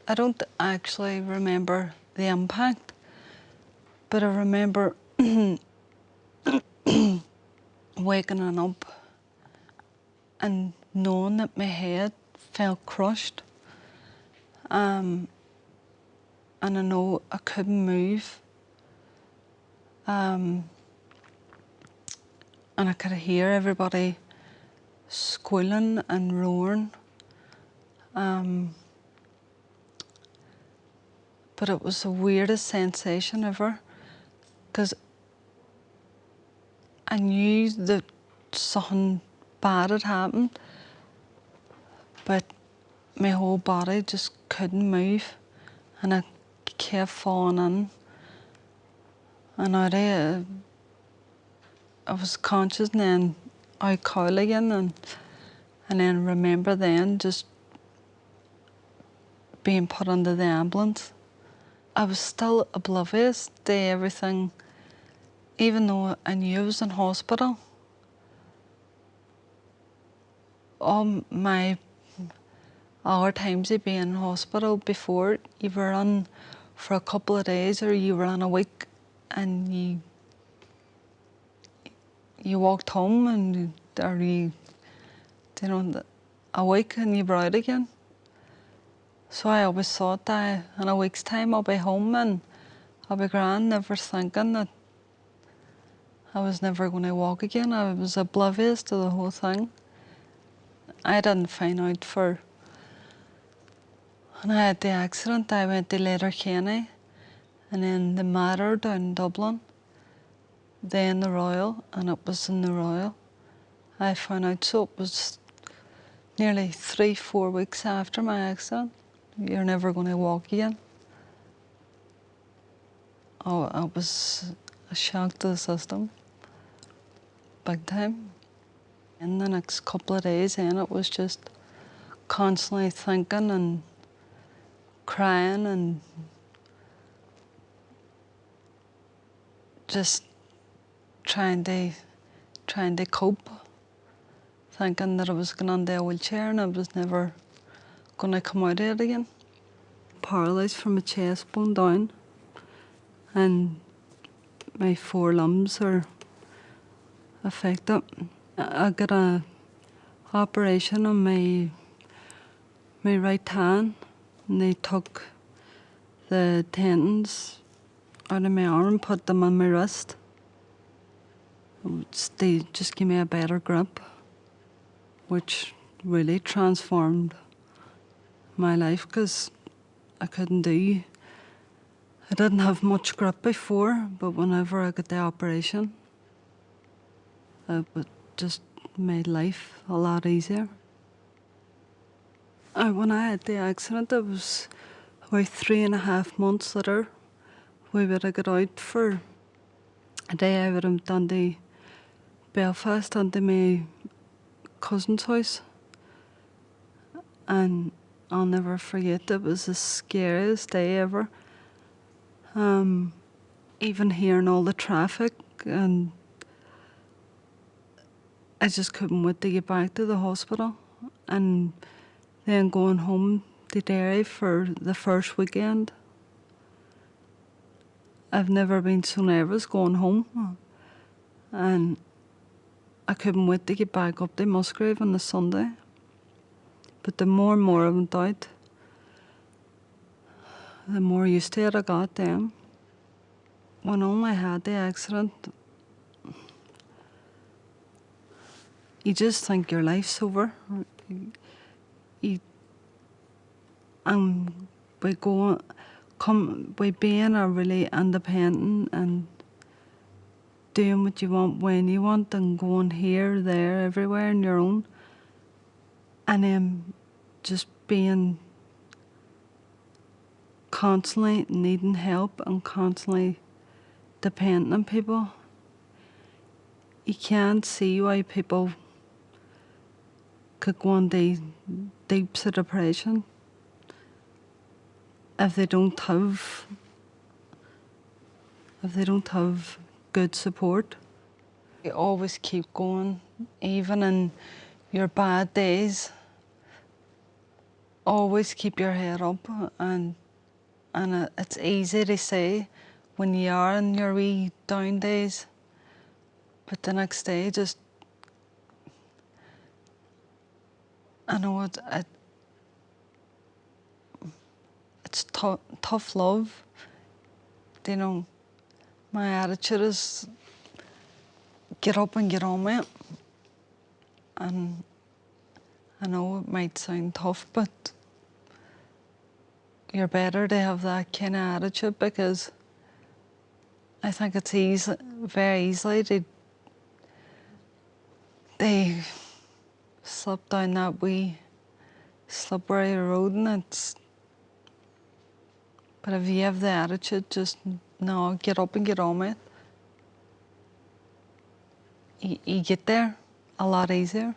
I don't actually remember the impact, but I remember waking up and knowing that my head felt crushed. And I know I couldn't move. And I could hear everybody squealing and roaring. But it was the weirdest sensation ever, because I knew that something bad had happened, but my whole body just couldn't move, and I kept falling in. And out of I was conscious, and then out cold again, and then remember then just being put under the ambulance. I was still oblivious to everything, even though I knew I was in hospital. All my other times of being in hospital before, you were in for a couple of days or you were in a week, and you walked home, and or you know, a week and you were out again. So I always thought that in a week's time I'll be home and I'll be grand, never thinking that I was never going to walk again. I was oblivious to the whole thing. I didn't find out for when I had the accident. I went to Letterkenny and then the Mater down in Dublin, then the Royal, and it was in the Royal I found out. So it was nearly 3-4 weeks after my accident. You're never going to walk again. Oh, it was a shock to the system, big time. In the next couple of days, then it was just constantly thinking and crying and just trying to cope, thinking that I was going under a wheelchair and I was never going to come out of it again. Paralysed from my chest bone down, and my 4 limbs are affected. I got a operation on my right hand, and they took the tendons out of my arm and put them on my wrist. They just gave me a better grip, which really transformed my life, because I didn't have much grip before, but whenever I got the operation, it just made life a lot easier. When I had the accident, it was about 3.5 months later. We would have got out for a day. I would have done to Belfast, onto my cousin's house, and I'll never forget, it was the scariest day ever. Even hearing all the traffic, and I just couldn't wait to get back to the hospital, and then going home to Derry for the first weekend. I've never been so nervous going home, and I couldn't wait to get back up to Musgrave on the Sunday. But the more and more I went out, the more used to it I got then. When I only had the accident, you just think your life's over. You, and by being a really independent and doing what you want when you want, and going here, there, everywhere on your own, and then just being constantly needing help and constantly depending on people. You can't see why people could go into deeps of depression if they don't have good support. You always keep going, even in your bad days. always keep your head up, and it's easy to say when you are in your wee down days, but the next day just, I know it's tough love. You know, my attitude is get up and get on with it. And I know it might sound tough, but you're better to have that kind of attitude, because I think it's easy, very easily to they slip down that wee slippery road, and it's. But if you have the attitude, just no, get up and get on with it, you get there a lot easier.